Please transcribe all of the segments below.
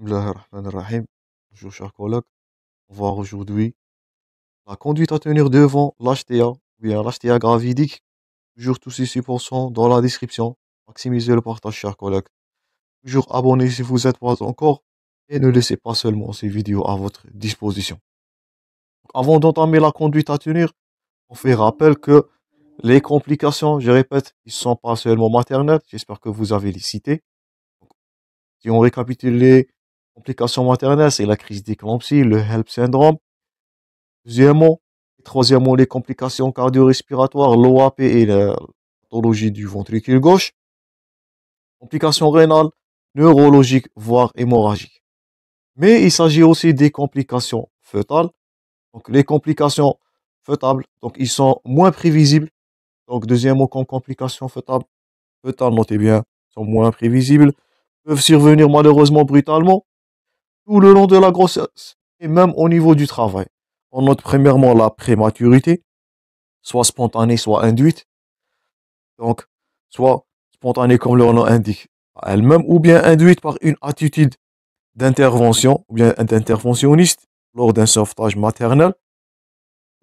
Bismillahirrahmanirrahim. Bonjour chers collègues, on va voir aujourd'hui la conduite à tenir devant l'HTA, ou bien l'HTA gravidique. Toujours tous ces supports sont dans la description. Maximisez le partage chers collègues. Toujours abonnez si vous n'êtes pas encore et ne laissez pas seulement ces vidéos à votre disposition. Avant d'entamer la conduite à tenir, on fait rappel que les complications, je répète, ils ne sont pas seulement maternelles. J'espère que vous avez les cités. Si on récapitule les complications maternelles, c'est la crise d'éclampsie, le HELP syndrome. Deuxièmement, et troisièmement, les complications cardio-respiratoires, l'OAP et la pathologie du ventricule gauche. Complications rénales, neurologiques, voire hémorragiques. Mais il s'agit aussi des complications fœtales. Donc, les complications fœtales, donc, ils sont moins prévisibles. Donc, deuxièmement, comme complications fœtales, notez bien, sont moins prévisibles, peuvent survenir malheureusement brutalement tout le long de la grossesse et même au niveau du travail. On note premièrement la prématurité, soit spontanée, soit induite. Donc, soit spontanée comme leur nom indique elle-même, ou bien induite par une attitude d'intervention, ou bien d'interventionniste lors d'un sauvetage maternel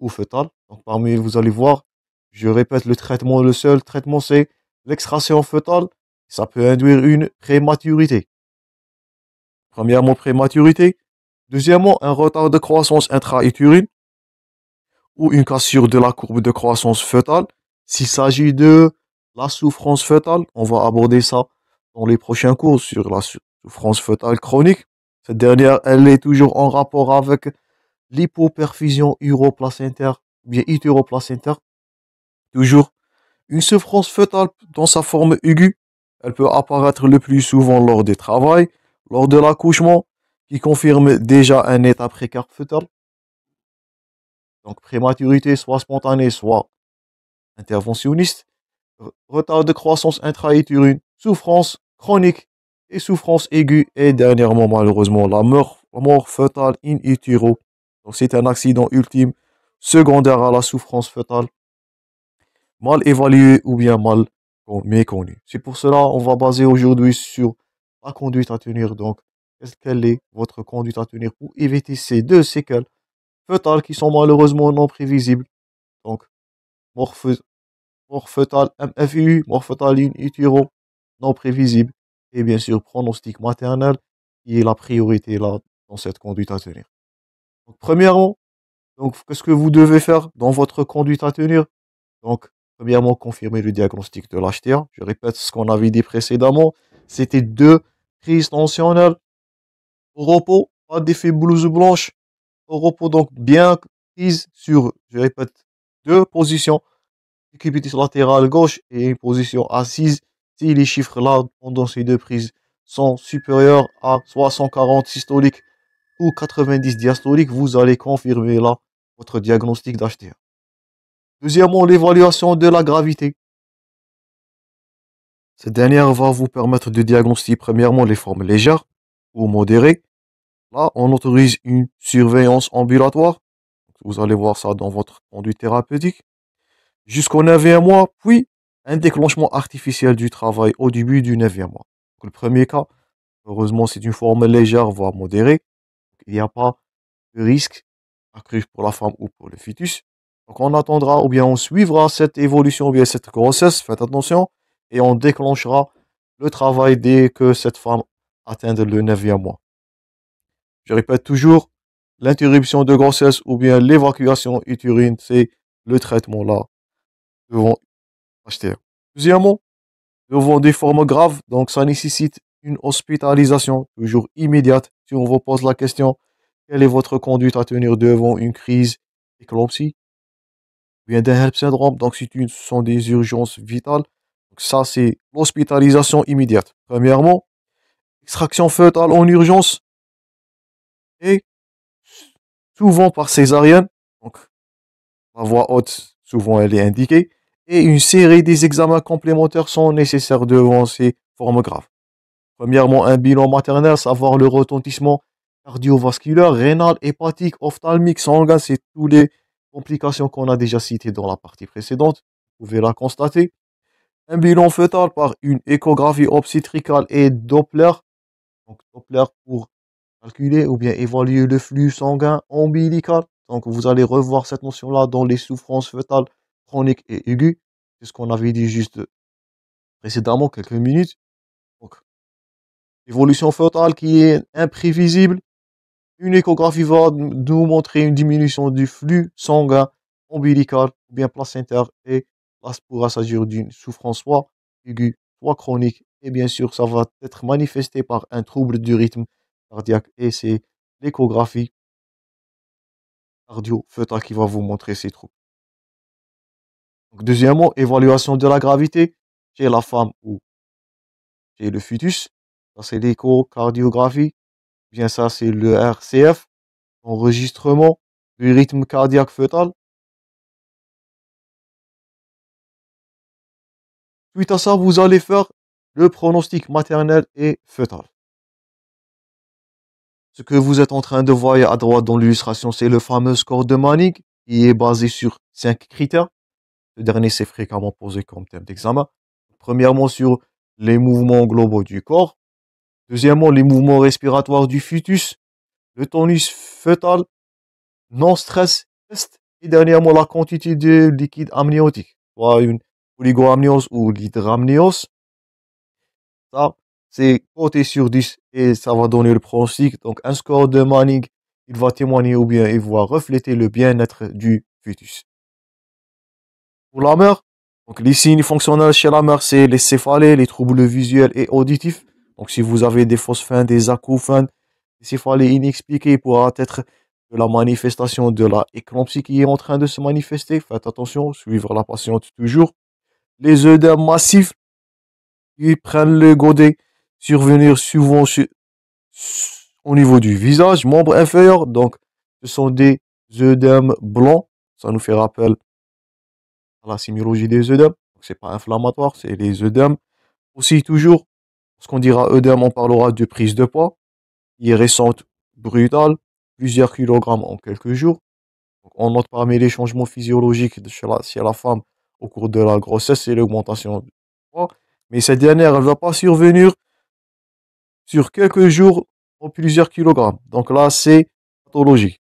ou fœtal. Donc, parmi, vous allez voir, je répète, le seul traitement, c'est l'extraction fœtale. Ça peut induire une prématurité. Premièrement, prématurité. Deuxièmement, un retard de croissance intra-utérine ou une cassure de la courbe de croissance fœtale. S'il s'agit de la souffrance fœtale, on va aborder ça dans les prochains cours sur la souffrance fœtale chronique. Cette dernière, elle est toujours en rapport avec l'hypoperfusion uroplacentaire, bien utéroplacentaire. Toujours une souffrance fœtale dans sa forme aiguë. Elle peut apparaître le plus souvent lors des travails, lors de l'accouchement, qui confirme déjà un état précaire fœtal. Donc prématurité, soit spontanée, soit interventionniste. Retard de croissance intra-utérine, souffrance chronique et souffrance aiguë. Et dernièrement, malheureusement, la mort fœtale in utero. Donc c'est un accident ultime secondaire à la souffrance fœtale, mal évalué ou bien mal méconnu. C'est pour cela on va baser aujourd'hui sur la conduite à tenir. Donc, quelle est votre conduite à tenir pour éviter ces deux séquelles fœtales qui sont malheureusement non prévisibles. Donc, mort, mort fœtale MFU, mort fœtale in utero, non prévisible. Et bien sûr, pronostic maternel, qui est la priorité là dans cette conduite à tenir. Donc, premièrement, donc, qu'est-ce que vous devez faire dans votre conduite à tenir? Donc, premièrement, confirmer le diagnostic de l'HTA. Je répète ce qu'on avait dit précédemment. C'était deux crises tensionnelles au repos, pas d'effet blouse blanche. Au repos, donc bien prise sur, je répète, deux positions, décubitus latéral gauche et une position assise. Si les chiffres là, pendant ces deux prises, sont supérieurs à soit 140 systoliques ou 90 diastoliques, vous allez confirmer là votre diagnostic d'HTA. Deuxièmement, l'évaluation de la gravité. Cette dernière va vous permettre de diagnostiquer premièrement les formes légères ou modérées. Là, on autorise une surveillance ambulatoire. Vous allez voir ça dans votre conduite thérapeutique. Jusqu'au 9e mois, puis un déclenchement artificiel du travail au début du 9e mois. Donc, le premier cas, heureusement, c'est une forme légère, voire modérée. Il n'y a pas de risque accru pour la femme ou pour le fœtus. Donc on attendra ou bien on suivra cette évolution ou bien cette grossesse, faites attention, et on déclenchera le travail dès que cette femme atteint le 9e mois. Je répète toujours, l'interruption de grossesse ou bien l'évacuation utérine, c'est le traitement là devant acheter. Deuxièmement, devant des formes graves, donc ça nécessite une hospitalisation toujours immédiate. Si on vous pose la question, quelle est votre conduite à tenir devant une crise d'éclampsie, bien d'un HELP syndrome, donc ce sont des urgences vitales. Donc ça, c'est l'hospitalisation immédiate. Premièrement, extraction fœtale en urgence et souvent par césarienne. Donc, la voie haute, souvent, elle est indiquée. Et une série des examens complémentaires sont nécessaires devant ces formes graves. Premièrement, un bilan maternel, savoir le retentissement cardiovasculaire, rénal, hépatique, ophtalmique, sanguin, c'est toutes les complications qu'on a déjà citées dans la partie précédente. Vous pouvez la constater. Un bilan fœtal par une échographie obstétricale et Doppler. Donc Doppler pour calculer ou bien évaluer le flux sanguin ombilical. Donc, vous allez revoir cette notion-là dans les souffrances fœtales chroniques et aiguës. C'est ce qu'on avait dit juste précédemment, quelques minutes. Donc, évolution fœtale qui est imprévisible. Une échographie va nous montrer une diminution du flux sanguin ombilical ou bien placentaire et là, pourra s'agir d'une souffrance soit aiguë, soit chronique. Et bien sûr, ça va être manifesté par un trouble du rythme cardiaque et c'est l'échographie cardio-fœtale qui va vous montrer ces troubles. Donc, deuxièmement, évaluation de la gravité chez la femme ou chez le fœtus. Ça, c'est l'échocardiographie. Bien, ça, c'est le RCF, enregistrement du rythme cardiaque fœtal. Suite à ça, vous allez faire le pronostic maternel et fœtal. Ce que vous êtes en train de voir à droite dans l'illustration, c'est le fameux score de Manning qui est basé sur 5 critères. Le dernier, c'est fréquemment posé comme thème d'examen. Premièrement, sur les mouvements globaux du corps. Deuxièmement, les mouvements respiratoires du fœtus. Le tonus fœtal, non-stress test. Et dernièrement, la quantité de liquide amniotique, soit une oligoamniose ou l'hydramniose. Ça, c'est coté sur 10 et ça va donner le pronostic. Donc, un score de Manning, il va témoigner ou bien il va refléter le bien-être du fœtus. Pour la mère, donc les signes fonctionnels chez la mère, c'est les céphalées, les troubles visuels et auditifs. Donc, si vous avez des phosphènes, des acouphènes, des céphalées inexpliquées pourra être de la manifestation de la éclampsie qui est en train de se manifester. Faites attention, suivre la patiente toujours. Les œdèmes massifs qui prennent le godet, survenir souvent au niveau du visage, membre inférieur. Donc, ce sont des œdèmes blancs. Ça nous fait rappel à la sémiologie des œdèmes. C'est pas inflammatoire, c'est les œdèmes. Aussi, toujours, lorsqu'on dira œdème, on parlera de prise de poids, qui est récente, brutale, plusieurs kilogrammes en quelques jours. Donc, on note parmi les changements physiologiques chez la femme au cours de la grossesse, c'est l'augmentation du poids. Mais cette dernière, elle ne va pas survenir sur quelques jours en plusieurs kilogrammes. Donc là, c'est pathologique.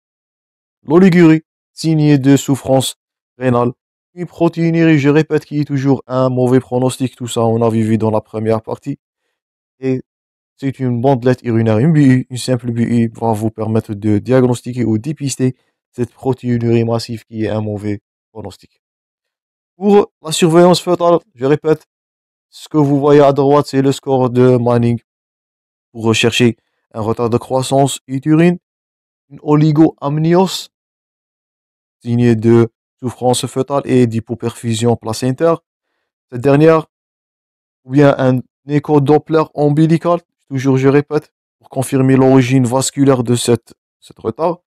L'oligurie, signe de souffrance rénale. Une protéinurie, je répète, qui est toujours un mauvais pronostic. Tout ça, on a vu dans la première partie. Et c'est une bandelette urinaire. Une BU, une simple BU va vous permettre de diagnostiquer ou dépister cette protéinurie massive qui est un mauvais pronostic. Pour la surveillance fœtale, je répète, ce que vous voyez à droite, c'est le score de Manning pour rechercher un retard de croissance utérine, une oligoamniose, signe de souffrance fœtale et d'hypoperfusion placentaire. Cette dernière, ou bien un écho-doppler ombilical, toujours je répète, pour confirmer l'origine vasculaire de cette retard,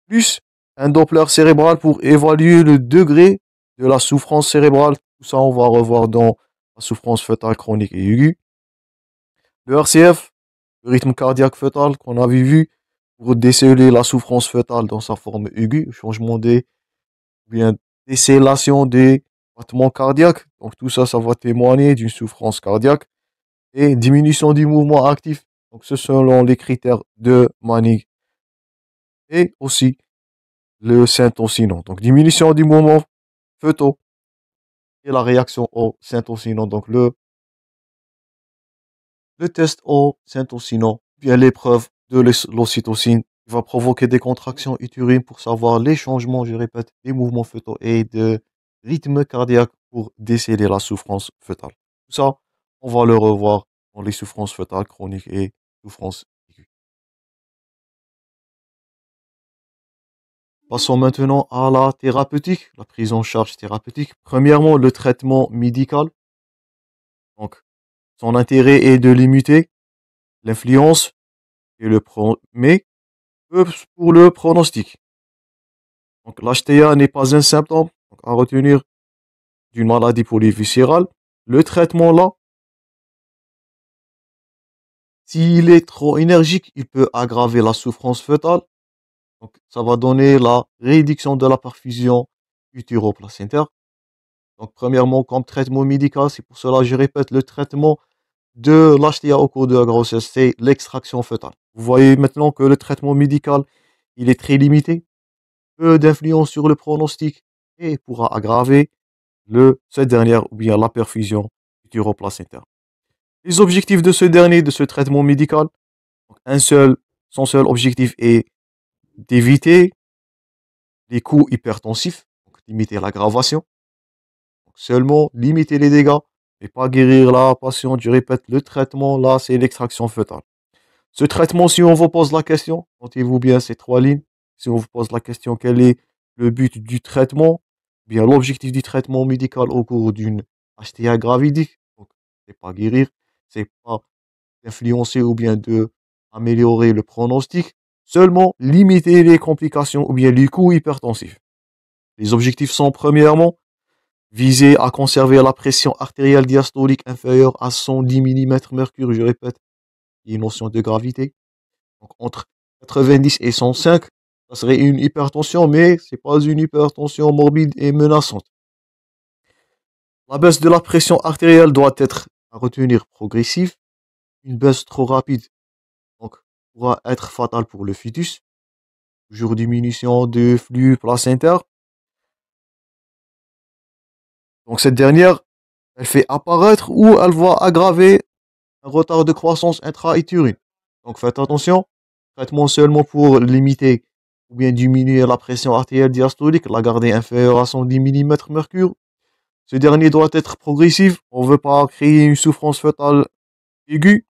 plus un doppler cérébral pour évaluer le degré de la souffrance cérébrale. Tout ça, on va revoir dans la souffrance fœtale chronique et aiguë. Le RCF, le rythme cardiaque fœtal qu'on avait vu pour déceler la souffrance fœtale dans sa forme aiguë, changement des, ou bien décélation des battements cardiaques. Donc tout ça, ça va témoigner d'une souffrance cardiaque et diminution du mouvement actif. Donc ce selon les critères de Manning et aussi le syntocinon. Donc diminution du mouvement fœtal et la réaction au syntocinon. Donc le test au syntocinon, bien l'épreuve de l'ocytocine qui va provoquer des contractions utérines pour savoir les changements, je répète, des mouvements fœtaux et de rythme cardiaque pour déceler la souffrance fœtale. Tout ça, on va le revoir dans les souffrances fœtales chroniques et souffrances aiguës. Passons maintenant à la thérapeutique, la prise en charge thérapeutique. Premièrement, le traitement médical. Donc, son intérêt est de limiter l'influence et mais pour le pronostic. Donc, l'HTA n'est pas un symptôme donc, à retenir d'une maladie polyviscérale. Le traitement là, s'il est trop énergique, il peut aggraver la souffrance fœtale. Donc, ça va donner la réduction de la perfusion utéroplacentaire. Donc, premièrement, comme traitement médical, c'est pour cela que je répète, le traitement de l'HTA au cours de la grossesse, c'est l'extraction fœtale. Vous voyez maintenant que le traitement médical, il est très limité, peu d'influence sur le pronostic et pourra aggraver cette dernière ou bien la perfusion utéroplacentaire. Les objectifs de ce dernier, de ce traitement médical, son seul objectif est d'éviter les coups hypertensifs, donc limiter l'aggravation, seulement limiter les dégâts et pas guérir la patiente. Je répète, le traitement là, c'est l'extraction fœtale. Ce traitement, si on vous pose la question, notez-vous bien ces trois lignes, si on vous pose la question quel est le but du traitement, bien l'objectif du traitement médical au cours d'une HTA gravidique, donc c'est pas guérir, c'est pas d'influencer ou bien de améliorer le pronostic, seulement limiter les complications ou bien les coups hypertensifs. Les objectifs sont premièrement viser à conserver la pression artérielle diastolique inférieure à 110 mm/Hg, je répète, il y a une notion de gravité. Donc entre 90 et 105, ça serait une hypertension, mais c'est pas une hypertension morbide et menaçante. La baisse de la pression artérielle doit être à retenir progressive. Une baisse trop rapide donc, pourra être fatale pour le fœtus. Toujours diminution du flux placentaire. Donc cette dernière, elle fait apparaître ou elle va aggraver un retard de croissance intra-utérine. Donc faites attention, traitement seulement pour limiter ou bien diminuer la pression artérielle diastolique, la garder inférieure à 110 mm/Hg. Ce dernier doit être progressif, on ne veut pas créer une souffrance fœtale aiguë.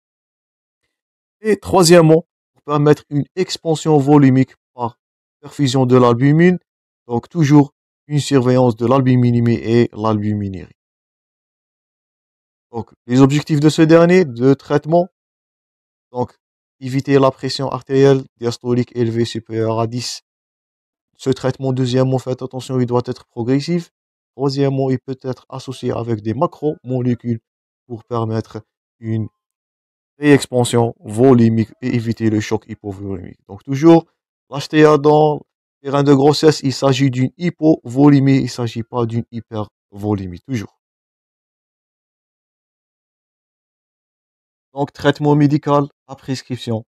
Et troisièmement, pour permettre une expansion volumique par perfusion de l'albumine, donc toujours une surveillance de l'albuminémie et l'albuminérie. Donc les objectifs de ce dernier, de traitement, donc éviter la pression artérielle diastolique élevée supérieure à 10. Ce traitement, deuxièmement, faites attention, il doit être progressif. Troisièmement, il peut être associé avec des macromolécules pour permettre une réexpansion volumique et éviter le choc hypovolimique. Donc toujours, l'HTA dans le terrain de grossesse, il s'agit d'une hypovolimie, il ne s'agit pas d'une hypervolimie, toujours. Donc traitement médical à prescription,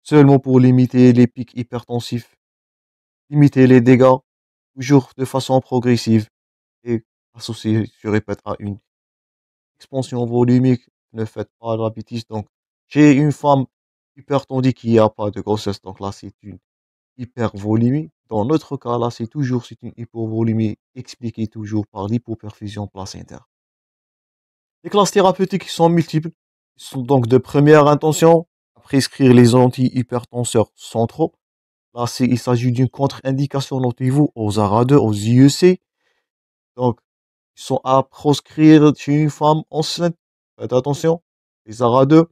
seulement pour limiter les pics hypertensifs, limiter les dégâts, toujours de façon progressive et associé, je répète, à une expansion volumique. Ne faites pas la bêtise. Donc, j'ai une femme hypertendue qui n'a pas de grossesse. Donc là, c'est une hypervolimie. Dans notre cas, là, c'est une hypovolimie expliquée toujours par l'hypoperfusion placentaire. Les classes thérapeutiques sont multiples. Ils sont donc de première intention à prescrire les antihypertenseurs centraux. Là, il s'agit d'une contre-indication, notez-vous, aux ARA2, aux IEC. Donc, ils sont à proscrire chez une femme enceinte. Faites attention. Les ARA2,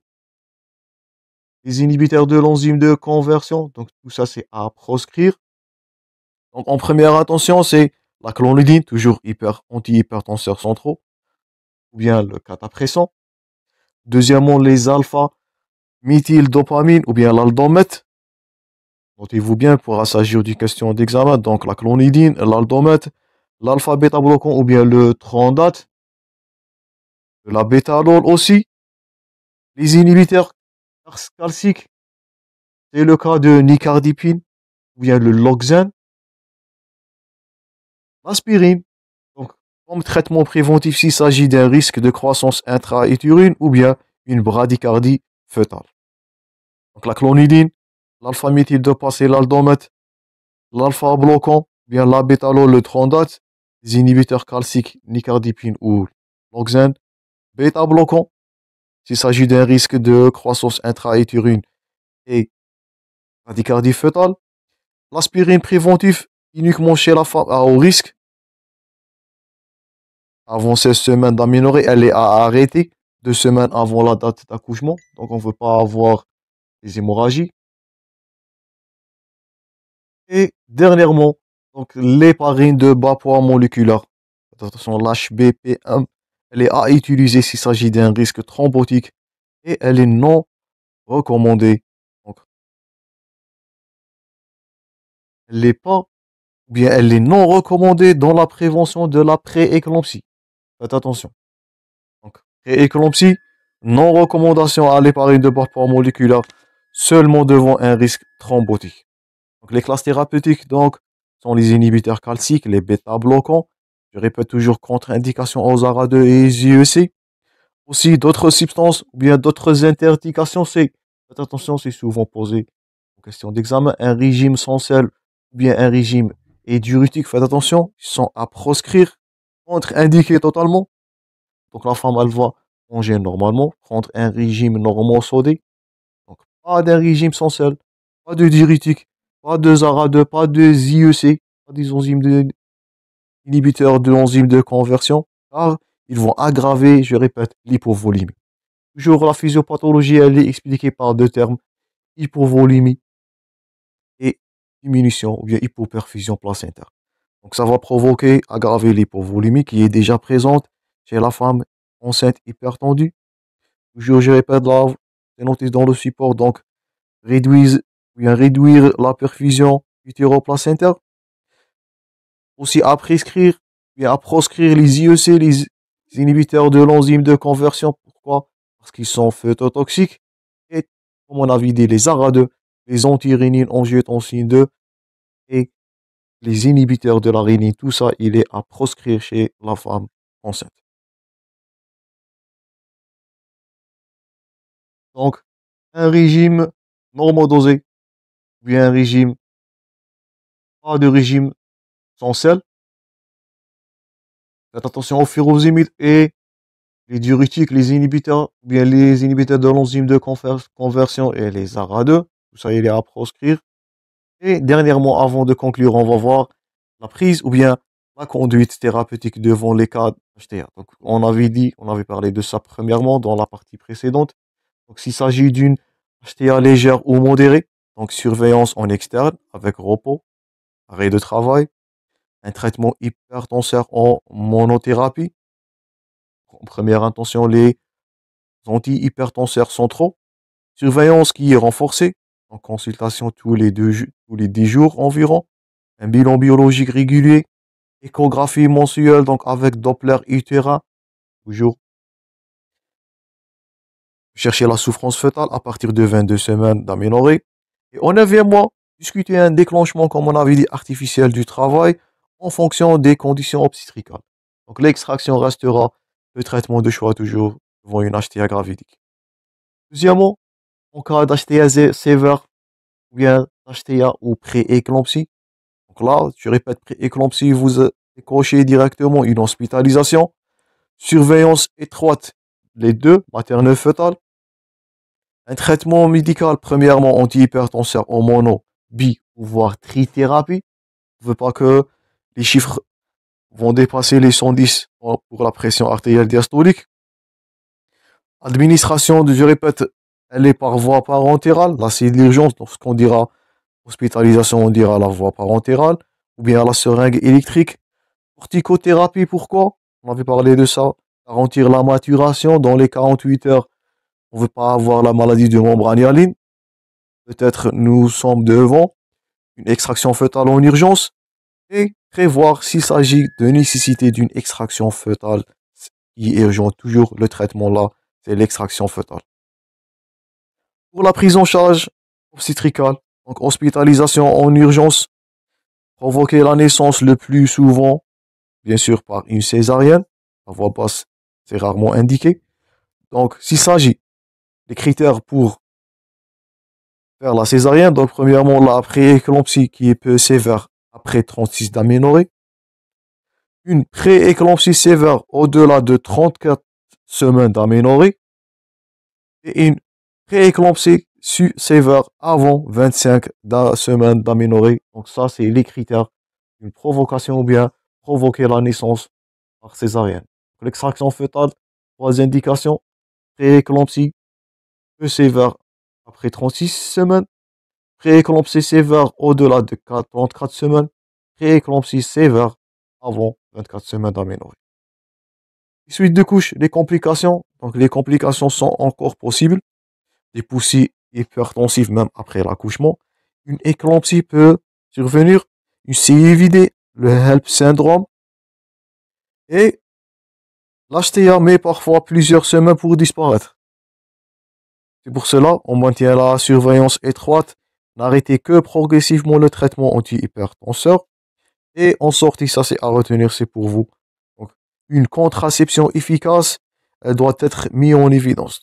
les inhibiteurs de l'enzyme de conversion. Donc, tout ça, c'est à proscrire. Donc, en première intention, c'est la clonidine, toujours anti-hypertenseurs centraux, ou bien le catapressant. Deuxièmement, les alpha-méthyldopamine, ou bien l'aldomètre. Notez-vous bien, pour s'agir d'une question d'examen. Donc, la clonidine, l'aldomètre, l'alpha-bêta-bloquant, ou bien le trondate, la bétalol aussi. Les inhibiteurs calciques, c'est le cas de nicardipine, ou bien le Loxane. L'aspirine, donc, comme traitement préventif s'il s'agit d'un risque de croissance intra-utérine ou bien une bradycardie fœtale. Donc la clonidine, l'alpha-méthyldopa, c'est l'aldomètre, l'alpha-bloquant, bien la bétalol, le trondate, les inhibiteurs calciques, nicardipine ou Loxane, bêta-bloquant, s'il s'agit d'un risque de croissance intra-utérine et bradycardie fœtale. L'aspirine préventif uniquement chez la femme à haut risque. Avant 16 semaines d'aménorrhée, elle est à arrêter 2 semaines avant la date d'accouchement. Donc on ne veut pas avoir des hémorragies. Et dernièrement, donc l'héparine de bas poids moléculaire. Attention, l'HBP1, elle est à utiliser s'il s'agit d'un risque thrombotique et elle est non recommandée. Donc, elle n'est pas, ou bien elle est non recommandée dans la prévention de la prééclampsie. Faites attention. Donc, prééclampsie, non recommandation à l'héparine de bas poids moléculaire. seulement devant un risque thrombotique. Donc, les classes thérapeutiques, donc, sont les inhibiteurs calciques, les bêta-bloquants. Je répète toujours contre-indication aux ARA2 et IEC. Aussi, d'autres substances ou bien d'autres indications, c'est, faites attention, c'est souvent posé en question d'examen, un régime sans sel ou bien un régime et diurétique, faites attention, ils sont à proscrire, contre-indiqués totalement. Donc la femme, elle va manger normalement, prendre un régime normo-sodé. Donc pas d'un régime sans sel, pas de diurétique, pas de ZARA2, pas de IEC, pas des enzymes inhibiteurs de l'enzyme de conversion, car ils vont aggraver, je répète, l'hypovolémie. Toujours la physiopathologie, elle est expliquée par deux termes, hypovolémie et diminution ou bien hypoperfusion placentaire. Donc ça va provoquer, aggraver l'hypovolémie qui est déjà présente chez la femme enceinte hypertendue. Toujours, je répète là, c'est noté dans le support, donc réduire la perfusion utéroplacentaire. Aussi à prescrire, bien à proscrire les IEC, les inhibiteurs de l'enzyme de conversion. Pourquoi? Parce qu'ils sont phytotoxiques. Et comme on avait dit, les ARA2, les antirénines, angiotensine 2 et les inhibiteurs de la rénine, tout ça, il est à proscrire chez la femme enceinte. Donc, un régime normodosé, ou bien un régime, pas de régime sans sel. Faites attention aux furosémides et les diurétiques, les inhibiteurs, ou bien les inhibiteurs de l'enzyme de conversion et les ARA2. Tout ça, il est à proscrire. Et dernièrement, avant de conclure, on va voir la prise ou bien la conduite thérapeutique devant les cas d'HTA. Donc, on avait dit, on avait parlé de ça premièrement dans la partie précédente. Donc, s'il s'agit d'une HTA légère ou modérée, donc surveillance en externe avec repos, arrêt de travail, un traitement hypertenseur en monothérapie. En première intention, les antihypertenseurs centraux. Surveillance qui est renforcée, en consultation tous les 10 jours environ. Un bilan biologique régulier, échographie mensuelle, donc avec Doppler utérin, toujours. Chercher la souffrance fœtale à partir de 22 semaines d'aménorrhée. Et au 9e mois, discuter un déclenchement, comme on avait dit, artificiel du travail en fonction des conditions obstétricales. Donc l'extraction restera le traitement de choix toujours devant une HTA gravidique. Deuxièmement, en cas d'HTA sévère ou bien HTA ou pré-éclampsie. Donc là, je répète, pré-éclampsie, vous décrochez directement une hospitalisation. Surveillance étroite, les deux, maternelle fœtale. Un traitement médical, premièrement, antihypertenseur en mono, voire trithérapie. On ne veut pas que les chiffres vont dépasser les 110 pour la pression artérielle diastolique. Administration, je répète, elle est par voie parentérale. Là, c'est l'urgence. Donc, ce qu'on dira hospitalisation, on dira la voie parentérale. Ou bien la seringue électrique. Corticothérapie, pourquoi? On avait parlé de ça. Garantir la maturation dans les 48 heures. On ne veut pas avoir la maladie de membrane hyaline. Peut-être nous sommes devant une extraction fœtale en urgence. Et prévoir s'il s'agit de nécessité d'une extraction fœtale qui est urgent. Toujours le traitement là, c'est l'extraction fœtale. Pour la prise en charge obstétricale, donc hospitalisation en urgence, provoquer la naissance le plus souvent, bien sûr par une césarienne. La voie basse, c'est rarement indiqué. Donc, s'il s'agit des critères pour faire la césarienne, donc premièrement la pré-éclampsie qui est peu sévère après 36 d'aménorrhée. Une pré-éclampsie sévère au-delà de 34 semaines d'aménorrhée. Et une pré-éclampsie sévère avant 25 semaines d'aménorrhée. Donc ça, c'est les critères d'une provocation ou bien provoquer la naissance par césarienne. L'extraction fœtale, 3 indications. Pré-éclampsie peu sévère après 36 semaines. Pré-éclampsie sévère au-delà de 34 semaines. Pré-éclampsie sévère avant 24 semaines d'aménorrhée. Suite de couches, les complications. Donc les complications sont encore possibles. Des poussées hypertensives même après l'accouchement. Une éclampsie peut survenir. Une CIVD, le HELP syndrome. Et l'HTA met parfois plusieurs semaines pour disparaître. C'est pour cela, on maintient la surveillance étroite, n'arrêtez que progressivement le traitement antihypertenseur. Et en sortie, ça c'est à retenir, c'est pour vous. Donc, une contraception efficace, elle doit être mise en évidence.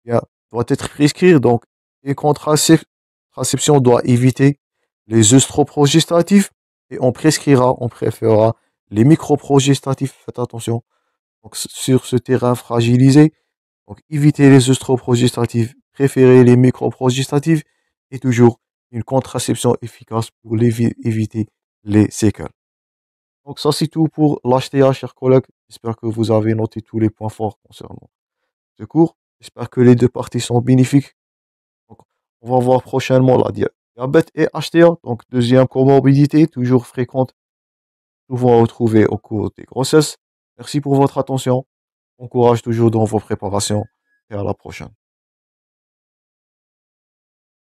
Bien, doit être prescrite. Donc, une contraception doit éviter les œstroprogestatifs et on préférera les microprogestatifs. Faites attention. Donc, sur ce terrain fragilisé, donc évitez les œstroprogestatifs, préférez les microprogestatifs et toujours une contraception efficace pour éviter les séquelles. Donc ça c'est tout pour l'HTA, chers collègues. J'espère que vous avez noté tous les points forts concernant ce cours. J'espère que les deux parties sont bénéfiques. Donc, on va voir prochainement la diabète et HTA. Donc deuxième comorbidité, toujours fréquente, souvent retrouvée au cours des grossesses. Merci pour votre attention. Bon courage toujours dans vos préparations et à la prochaine.